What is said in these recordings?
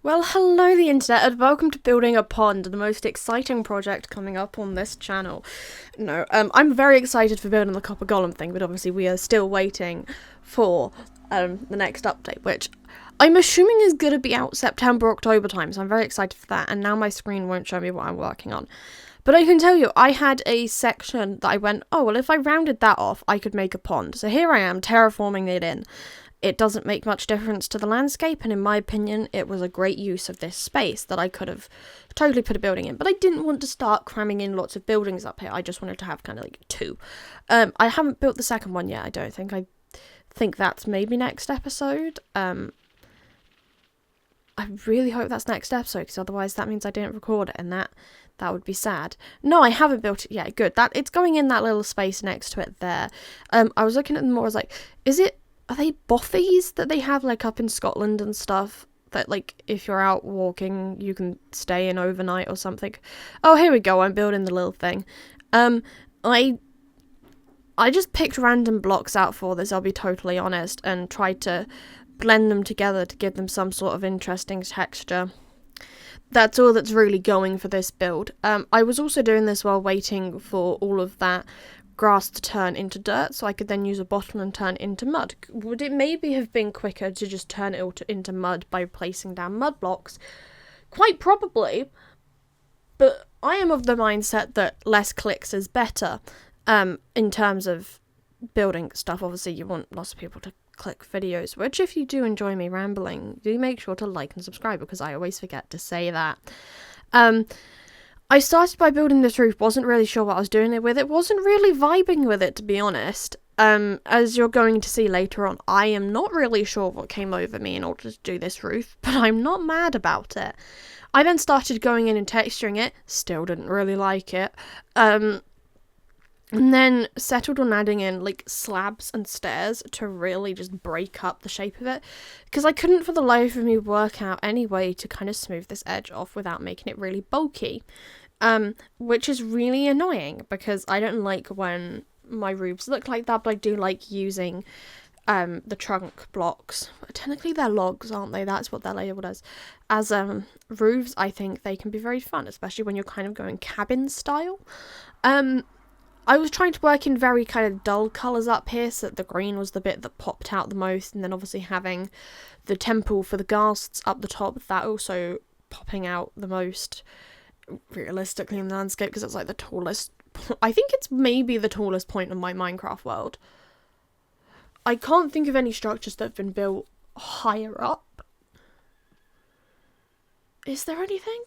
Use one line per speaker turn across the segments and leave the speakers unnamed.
Well, hello the internet and welcome to Building a Pond, the most exciting project coming up on this channel. No, I'm very excited for building the copper golem thing, but obviously we are still waiting for the next update, which I'm assuming is going to be out September, October time, so I'm very excited for that, and now my screen won't show me what I'm working on. But I can tell you, I had a section that I went, oh, well, if I rounded that off, I could make a pond. So here I am, terraforming it in. It doesn't make much difference to the landscape, and in my opinion, it was a great use of this space that I could have totally put a building in. But I didn't want to start cramming in lots of buildings up here. I just wanted to have kind of like two. I haven't built the second one yet, I don't think. I think that's maybe next episode. I really hope that's next episode, because otherwise that means I didn't record it, and that would be sad. No, I haven't built it yet. Good. That it's going in that little space next to it there. I was looking at them more as like, are they bothies that they have like up in Scotland and stuff? That like if you're out walking, you can stay in overnight or something. Oh, here we go. I'm building the little thing. I just picked random blocks out for this. I'll be totally honest, and tried to blend them together to give them some sort of interesting texture. That's all that's really going for this build. I was also doing this while waiting for all of that grass to turn into dirt, so I could then use a bottle and turn it into mud. Would it maybe have been quicker to just turn it all into mud by placing down mud blocks? Quite probably, but I am of the mindset that less clicks is better. In terms of building stuff, obviously you want lots of people to click videos, which if you do enjoy me rambling, do make sure to like and subscribe, because I always forget to say that. I started by building this roof, wasn't really sure what I was doing it with. It wasn't really vibing with it, to be honest. As you're going to see later on, I am not really sure what came over me in order to do this roof, but I'm not mad about it. I then started going in and texturing it, still didn't really like it. And then settled on adding in like slabs and stairs to really just break up the shape of it, because I couldn't for the life of me work out any way to kind of smooth this edge off without making it really bulky, which is really annoying because I don't like when my roofs look like that, but I do like using the trunk blocks. Technically they're logs, aren't they? That's what they're labelled as roofs. I think they can be very fun, especially when you're kind of going cabin style. I was trying to work in very kind of dull colours up here, so that the green was the bit that popped out the most, and then obviously having the temple for the ghasts up the top, that also popping out the most realistically in the landscape, because it's like the tallest, I think it's maybe the tallest point in my Minecraft world. I can't think of any structures that have been built higher up. Is there anything?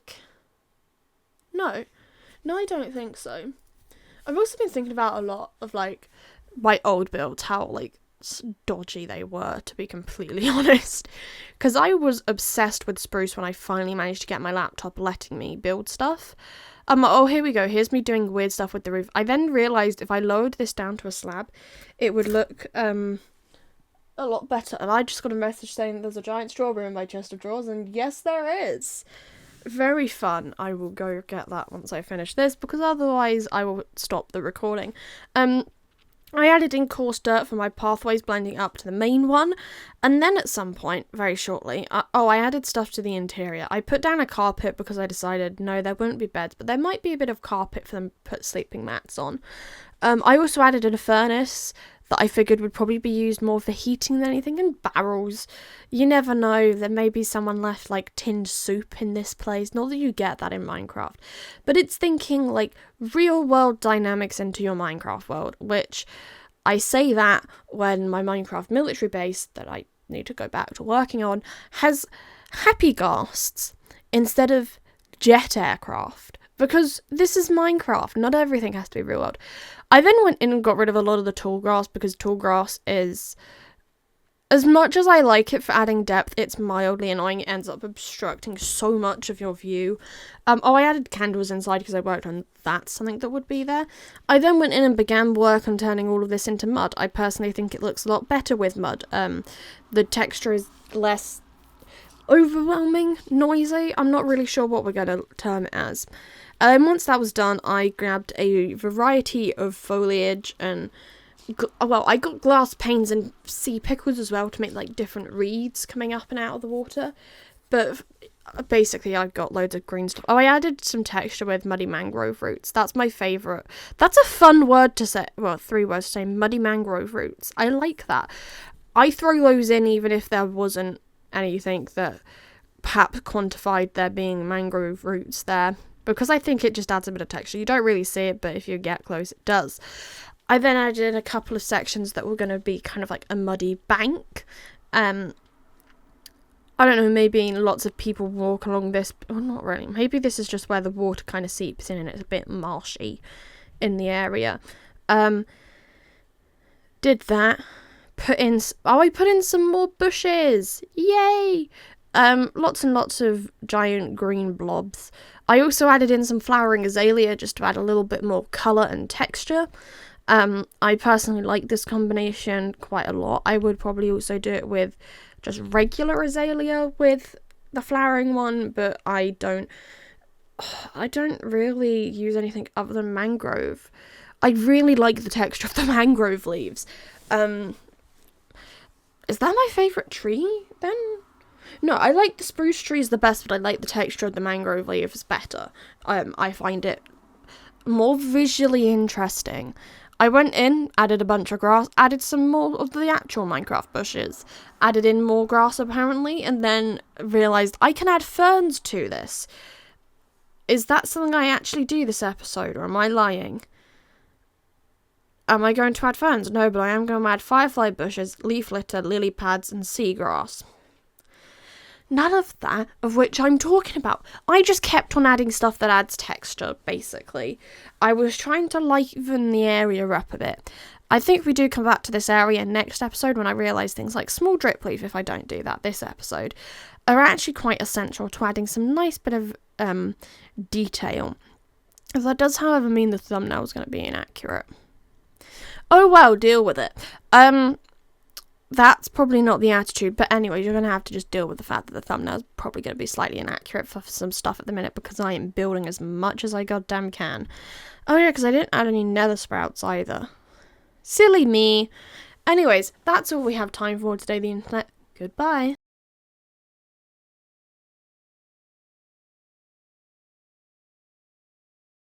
No, I don't think so. I've also been thinking about a lot of, like, my old builds, how, like, dodgy they were, to be completely honest. Because I was obsessed with spruce when I finally managed to get my laptop letting me build stuff. Oh, here we go. Here's me doing weird stuff with the roof. I then realised if I lowered this down to a slab, it would look, a lot better. And I just got a message saying there's a giant strawberry in my chest of drawers, and yes, there is. Very fun. I will go get that once I finish this, because otherwise I will stop the recording. I added in coarse dirt for my pathways blending up to the main one, and then at some point, very shortly, I added stuff to the interior. I put down a carpet because I decided, no, there wouldn't be beds, but there might be a bit of carpet for them to put sleeping mats on. I also added in a furnace that I figured would probably be used more for heating than anything, and barrels. You never know, there may be someone left like tinned soup in this place. Not that you get that in Minecraft, but it's thinking like real world dynamics into your Minecraft world, which I say that when my Minecraft military base that I need to go back to working on has happy ghasts instead of jet aircraft. Because this is Minecraft, not everything has to be real world. I then went in and got rid of a lot of the tall grass, because tall grass is, as much as I like it for adding depth, it's mildly annoying. It ends up obstructing so much of your view. I added candles inside because I worked on that, something that would be there. I then went in and began work on turning all of this into mud. I personally think it looks a lot better with mud. The texture is less overwhelming, noisy. I'm not really sure what we're going to term it as. Once that was done, I grabbed a variety of foliage and I got glass panes and sea pickles as well to make like different reeds coming up and out of the water. But basically I've got loads of green stuff. Oh, I added some texture with muddy mangrove roots. That's my favourite. That's a fun word to say. Well, 3 words to say. Muddy mangrove roots. I like that. I throw those in even if there wasn't anything that perhaps quantified there being mangrove roots there, because I think it just adds a bit of texture. You don't really see it, but if you get close, it does. I then added a couple of sections that were going to be kind of like a muddy bank. I don't know, maybe lots of people walk along this, or not really. Maybe this is just where the water kind of seeps in and it's a bit marshy in the area. Did that. I put in some more bushes. Yay! Lots and lots of giant green blobs. I also added in some flowering azalea just to add a little bit more colour and texture. I personally like this combination quite a lot. I would probably also do it with just regular azalea with the flowering one, but I don't really use anything other than mangrove. I really like the texture of the mangrove leaves. Is that my favourite tree then? No, I like the spruce trees the best, but I like the texture of the mangrove leaves better. I find it more visually interesting. I went in, added a bunch of grass, added some more of the actual Minecraft bushes, added in more grass apparently, and then realised I can add ferns to this. Is that something I actually do this episode, or am I lying? Am I going to add ferns? No, but I am going to add firefly bushes, leaf litter, lily pads, and seagrass. None of that of which I'm talking about. I just kept on adding stuff that adds texture, basically. I was trying to liven the area up a bit. I think we do come back to this area next episode when I realise things like small drip leaf, if I don't do that this episode, are actually quite essential to adding some nice bit of detail. That does, however, mean the thumbnail is going to be inaccurate. Oh well, deal with it. That's probably not the attitude, but anyway, you're going to have to just deal with the fact that the thumbnail is probably going to be slightly inaccurate for some stuff at the minute, because I am building as much as I goddamn can. Oh yeah, because I didn't add any nether sprouts either. Silly me. Anyways, that's all we have time for today, the internet. Goodbye.